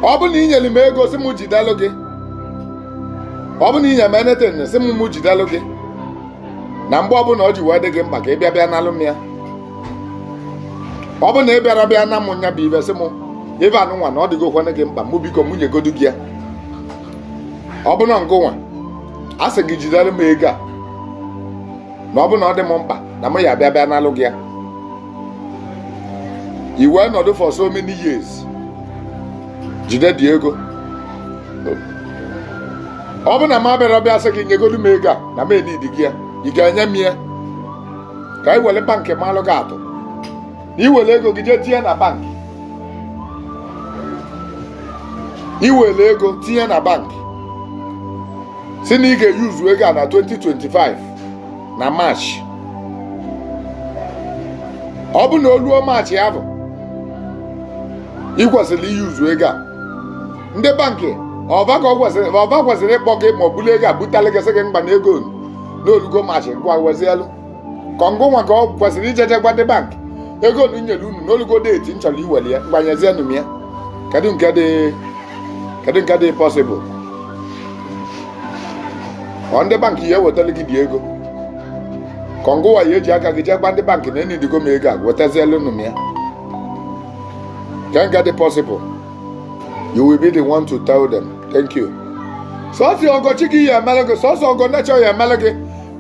ọ bụ na inyere m ego si m jidelụ gị, ọ bụ na inye m eneten si m jidelụ gị, na mgbe ọbụla ọ ji wee dị gị mkpa ka ị bịa nalụ m ya. Ọ bụ na ị bịara bịa na m nya bụ ibe si m ibe anụnwa na ọ dịgokwana gị mkpa, mụ biko mụ nyegodu gị ya. Ọ bụ na ngụnwa a sị gị jidelụ m ego a, na ọ bụ na ọ dị m mkpa na m ya bịa nalụ gị ya. I wee nọdụ for so many years jide dị ego. Ọ bụ na m abịara bịa sị gị nyegodu m ego a na m enidi gị ya, ị ga-enye m ya ka i were bankị m alụ gị atụ, na iwere ego gị jee tinye na bankị, iwere ego tinye na bankị si na ị ga-eyuzu ego a na 2025 na March. Ọ bụ na o luo March ya bụ ị kwesịrị iyuzu ego a, ndị bankị ọva kwesịrị ịkpọ gị ma ọ bụla ego a butalụ gị sị gị mgba na ego n'olugo March ngwa wezielu ka ngụnwa ka ọ kwesịrị ijeje gwa ndị bankị ego nu nyere unu n'olugo deeti nchọrọ iwere ya gbanyezienụ m ya. Kedu nke dị possible? Ọ ndị bankị ya ewetara gị dị ego ka ngụnwa ya eji aka gị jee gwa ndị bankị na enidigo m ego a wetazielu m ya. Can get it possible? You will be the one to tell them. Thank you. Sọsọ ọgọ chiki ya emele gị, sọsọ ọgọ nechọ ya emele gị,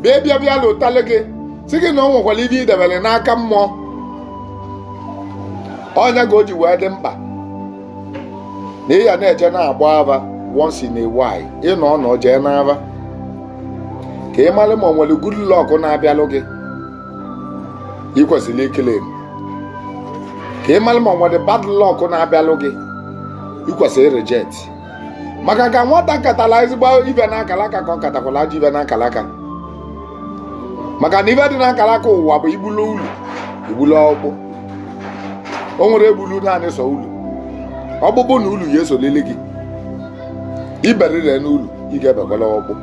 bịa lụtalụ gị si gị na ọ nwekwara ibe idebere n'aka mmụọ. Ọnya ga o ji wee dị mkpa na ị ya na-eje na-agba ava once in a while, ịnọ ọnọ jee n'ava ka ị mara ma ọ nwere good luck na-abịalụ gị, ị kwesịrị ikele m. Ka ị mara ma ọ nwere bad luck na-abịalụ gị, ị kwesịrị reject. Maka ka nwata katala ezigbo ibe n'akalaka ka ọ katakwala ajọ ibe n'akalaka. Maka na ibe dị n'akalaka ụwa bụ igbulu ọkpụ. O nwere egbulu naanị sọ ulu, ọkpụkpụ na ulu ya esolili gị, iberire n'ulu ị ga-ebekwala ọkpụ.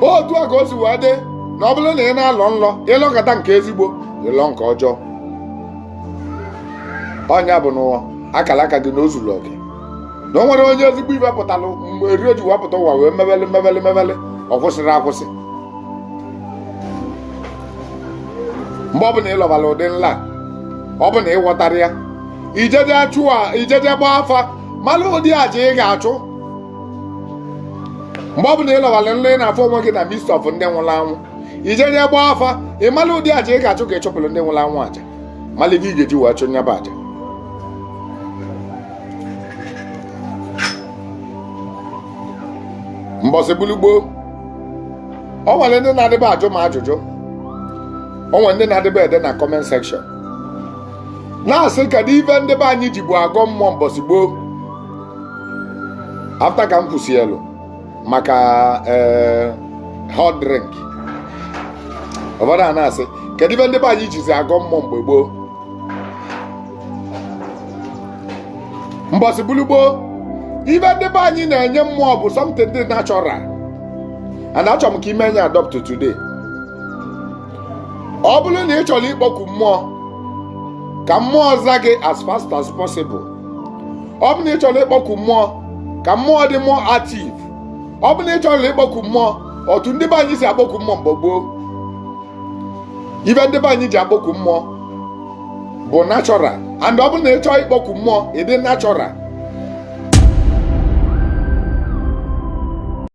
Otu a ka o si wee dị na ọ bụrụ na ị na-alọ nlọ, ịlọkọta nke ezigbo ịlọ nke ọjọọ. Ọnya bụ n'ụwa akalaka gị na ozulu gị na o nwere onye ezigbo ibe pụtalụ mgbe eri oji wapụta ụwa wee mebele ọ kwụsịrị akwụsị. Mgbe ọ bụ na ị lọbara ụdị nla, ọ bụ na ị ghọtara ya, ijeje gbaa afa malụ ụdị aja ị ga-achụ. Mgbe ọ bụ na ị lọbara nla ị na-afụ onwe gị na midst of ndị nwụrụ anwụ, ijeje gbaa afa ị malụ ụdị aja ị ga-achụ ka ị chụpụrụ ndị nwụrụ anwụ aja, malụ gị ga-eji wee chụ nyaba aja. Mbọsị gbulugboo, o nwere ndị na-adịbe ajụ m ajụjụ, o nwere ndị na-adịbe ede na comment section na-asị kedu ife ndị be anyị ji bụ agọ mmụọ mbọsị gboo. After ka m kwụsịelu maka hot drink, ụfọdụ a na-asị kedu ife ndị be anyị jizi agọ mmụọ mgbe gboo. Mbọsị gbulugboo, ife ndị be anyị na-enye mmụọ bụ something dị natural, and achọrọ m ka ime nye adopt today. Ọ bụrụ na ị chọrọ ịkpọku mmụọ ka mmụọ za gị as fast as possible, ọ bụ na ị chọrọ ịkpọku mmụọ ka mmụọ dị more active, ọ bụ na ị chọrọ ịkpọku mmụọ otu ndị be anyị si akpọku mmụọ mgbe gboo, ife ndị be anyị ji akpọku mmụọ bụ natural, and ọ bụ na ị chọrọ ịkpọku mmụọ ịdị natural,